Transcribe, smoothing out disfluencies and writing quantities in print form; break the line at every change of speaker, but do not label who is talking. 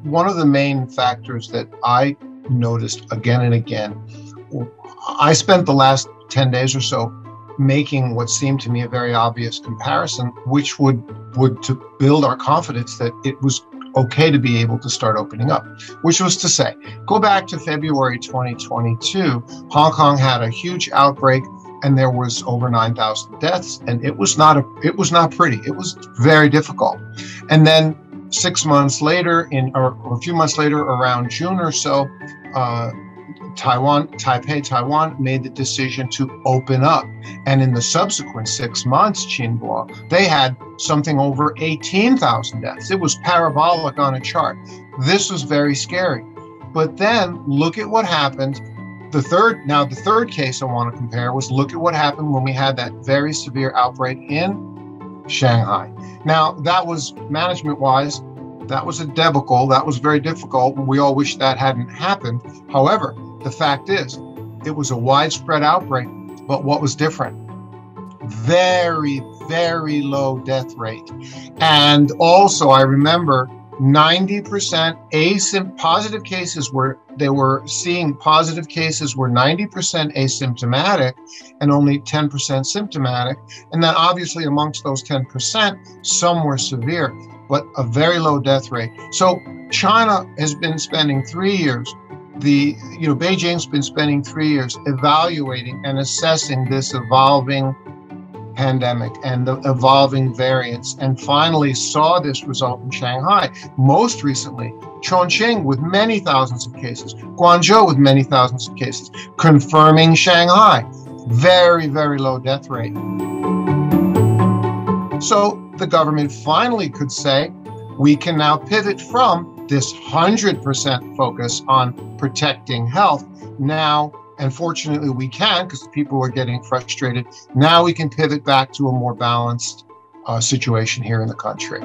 one of the main factors that I noticed again and again, I spent the last 10 days or so making what seemed to me a very obvious comparison, which would to build our confidence that it was okay to be able to start opening up, which was to say, go back to February 2022, Hong Kong had a huge outbreak and there was over 9,000 deaths, and it was not pretty. It was very difficult. And then 6 months later, or a few months later, around June or so, Taiwan made the decision to open up. And in the subsequent 6 months, Qinbo, they had something over 18,000 deaths. It was parabolic on a chart. This was very scary. But then look at what happened. The third case I want to compare was look at what happened when we had that very severe outbreak in Shanghai. Now, that was management-wise, that was a debacle. That was very difficult. We all wish that hadn't happened. However, the fact is, it was a widespread outbreak. But what was different? Very, very low death rate. And also, I remember 90% positive cases were 90% asymptomatic and only 10% symptomatic. And then obviously amongst those 10%, some were severe, but a very low death rate. So China has been spending 3 years, Beijing's been spending 3 years evaluating and assessing this evolving pandemic and the evolving variants, and finally saw this result in Shanghai. Most recently, Chongqing with many thousands of cases, Guangzhou with many thousands of cases, confirming Shanghai. Very, very low death rate. So the government finally could say, we can now pivot from this 100% focus on protecting health. Now, and fortunately we can, because people are getting frustrated. Now we can pivot back to a more balanced situation here in the country.